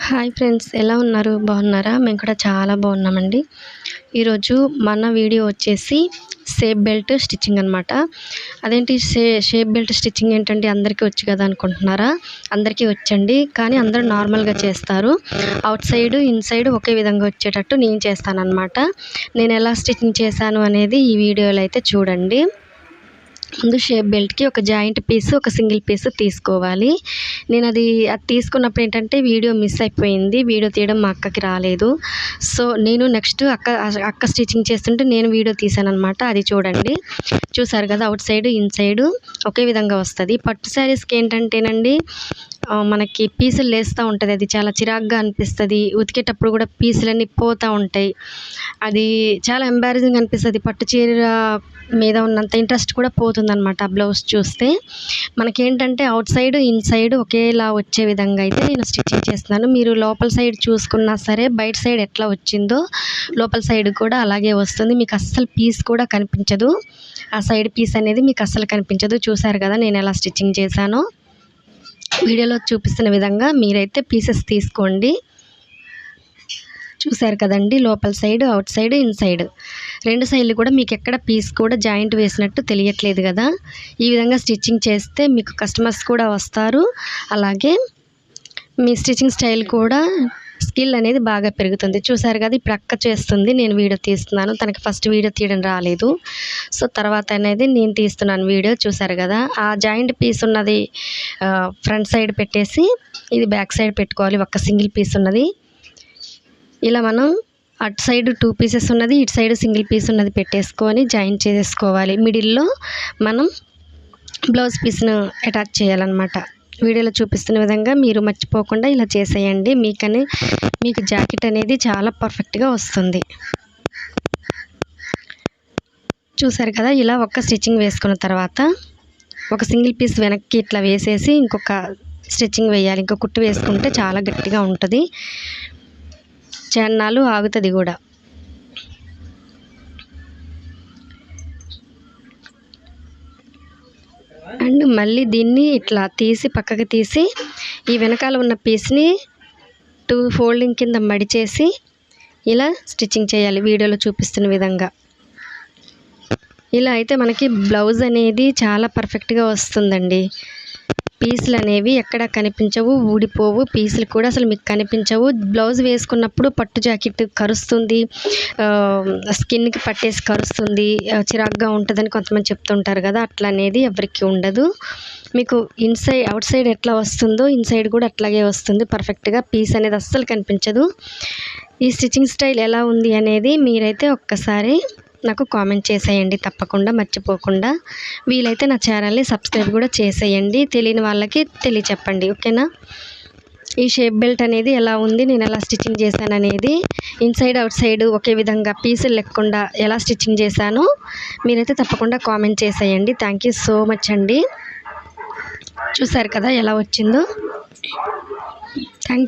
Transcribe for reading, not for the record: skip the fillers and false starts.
Hi friends, ఎలా ఉన్నారు? బాగున్నారా? మేము కూడా చాలా బాగున్నామండి. ఈరోజు మన వీడియో వచ్చేసి షేప్ బెల్ట్ స్టిచ్చింగ్ అనమాట. అదేంటి షేప్ బెల్ట్ స్టిచ్చింగ్ ఏంటంటే అందరికీ వచ్చు కదా అనుకుంటున్నారా? అందరికీ వచ్చండి, కానీ అందరూ నార్మల్గా చేస్తారు. అవుట్ సైడ్ ఇన్సైడ్ ఒకే విధంగా వచ్చేటట్టు నేను చేస్తానన్నమాట. నేను ఎలా స్టిచ్చింగ్ చేశాను అనేది ఈ వీడియోలో అయితే చూడండి. ముందు షేప్ బెల్ట్కి ఒక జాయింట్ పీసు, ఒక సింగిల్ పీసు తీసుకోవాలి. నేను అది తీసుకున్నప్పుడు ఏంటంటే వీడియో మిస్ అయిపోయింది. వీడియో తీయడం మా అక్కకి రాలేదు. సో నేను నెక్స్ట్ అక్క స్టిచ్చింగ్ చేస్తుంటే నేను వీడియో తీసానమాట. అది చూడండి. చూసారు కదా, అవుట్ సైడ్ ఇన్సైడ్ ఒకే విధంగా వస్తుంది. పట్టు శారీస్కి ఏంటంటేనండి మనకి పీసులు లేస్తూ ఉంటుంది. అది చాలా చిరాగ్గా అనిపిస్తుంది. ఉతికేటప్పుడు కూడా పీసులన్నీ పోతూ ఉంటాయి. అది చాలా ఎంబారసింగ్ అనిపిస్తుంది. పట్టు చీర మీద ఉన్నంత ఇంట్రెస్ట్ కూడా పోతుందన్నమాట ఆ బ్లౌజ్ చూస్తే. మనకేంటంటే అవుట్ సైడ్ ఇన్సైడ్ ఒకేలా వచ్చే విధంగా అయితే నేను స్టిచ్చింగ్ చేస్తున్నాను. మీరు లోపల సైడ్ చూసుకున్నా సరే బయట సైడ్ ఎట్లా వచ్చిందో లోపల సైడ్ కూడా అలాగే వస్తుంది. మీకు అస్సలు పీస్ కూడా కనిపించదు. ఆ సైడ్ పీస్ అనేది మీకు అస్సలు కనిపించదు. చూసారు కదా నేను ఎలా స్టిచ్చింగ్ చేశానో. వీడియోలో చూపిస్తున్న విధంగా మీరైతే పీసెస్ తీసుకోండి. చూసారు కదండి, లోపల సైడ్, అవుట్ సైడ్, ఇన్సైడ్ రెండు సైడ్లు కూడా మీకు ఎక్కడ పీస్ కూడా జాయింట్ వేసినట్టు తెలియట్లేదు కదా. ఈ విధంగా స్టిచ్చింగ్ చేస్తే మీకు కస్టమర్స్ కూడా వస్తారు. అలాగే మీ స్టిచ్చింగ్ స్టైల్ కూడా స్కిల్ అనేది బాగా పెరుగుతుంది. చూసారు కదా, ఇప్పుడు అక్క చేస్తుంది, నేను వీడియో తీస్తున్నాను. తనకి ఫస్ట్ వీడియో తీయడం రాలేదు. సో తర్వాత అనేది నేను తీస్తున్నాను వీడియో. చూసారు కదా, ఆ జాయింట్ పీస్ ఉన్నది ఫ్రంట్ సైడ్ పెట్టేసి ఇది బ్యాక్ సైడ్ పెట్టుకోవాలి. ఒక సింగిల్ పీస్ ఉన్నది ఇలా మనం అటు సైడ్ 2 పీసెస్ ఉన్నది, ఇటు సైడ్ సింగిల్ పీస్ ఉన్నది పెట్టేసుకొని జాయిన్ చేసుకోవాలి. మిడిల్లో మనం బ్లౌజ్ పీస్ను అటాచ్ చేయాలన్నమాట. వీడియోలో చూపిస్తున్న విధంగా మీరు మర్చిపోకుండా ఇలా చేసేయండి. మీకు జాకెట్ అనేది చాలా పర్ఫెక్ట్గా వస్తుంది. చూసారు కదా, ఇలా ఒక్క స్టిచ్చింగ్ వేసుకున్న తర్వాత ఒక సింగిల్ పీస్ వెనక్కి ఇట్లా వేసేసి ఇంకొక స్టిచ్చింగ్ వేయాలి. ఇంకొక కుట్టు వేసుకుంటే చాలా గట్టిగా ఉంటుంది, చాన్నాళ్ళు ఆగుతుంది కూడా. అండ్ మళ్ళీ దీన్ని ఇట్లా తీసి పక్కకి తీసి ఈ వెనకాల ఉన్న పీస్ని 2 ఫోల్డింగ్ కింద మడిచేసి ఇలా స్టిచ్చింగ్ చేయాలి వీడియోలో చూపిస్తున్న విధంగా. ఇలా అయితే మనకి బ్లౌజ్ అనేది చాలా పర్ఫెక్ట్గా వస్తుందండి. పీసులు అనేవి ఎక్కడ కనిపించవు, ఊడిపోవు. పీసులు కూడా అసలు మీకు కనిపించవు. బ్లౌజ్ వేసుకున్నప్పుడు పట్టు జాకెట్ కరుస్తుంది, స్కిన్కి పట్టేసి కరుస్తుంది, చిరాగ్గా ఉంటుందని కొంతమంది చెప్తుంటారు కదా. అట్లా అనేది ఎవరికి ఉండదు. మీకు ఇన్సైడ్ అవుట్ సైడ్ ఎట్లా వస్తుందో ఇన్సైడ్ కూడా అట్లాగే వస్తుంది పర్ఫెక్ట్గా. పీస్ అనేది అస్సలు కనిపించదు. ఈ స్టిచ్చింగ్ స్టైల్ ఎలా ఉంది అనేది మీరైతే ఒక్కసారి నాకు కామెంట్ చేసేయండి, తప్పకుండా మర్చిపోకుండా. వీలైతే నా ఛానల్ని సబ్స్క్రైబ్ కూడా చేసేయండి. తెలియని వాళ్ళకి తెలియచెప్పండి, ఓకేనా. ఈ షేప్ బెల్ట్ అనేది ఎలా ఉంది, నేను ఎలా స్టిచ్చింగ్ చేశాను అనేది, ఇన్సైడ్ అవుట్ సైడ్ ఒకే విధంగా పీసులు లేకుండా ఎలా స్టిచ్చింగ్ చేశానో మీరైతే తప్పకుండా కామెంట్ చేసేయండి. థ్యాంక్ యూ సో మచ్ అండి. చూసారు కదా ఎలా వచ్చిందో. Thank you.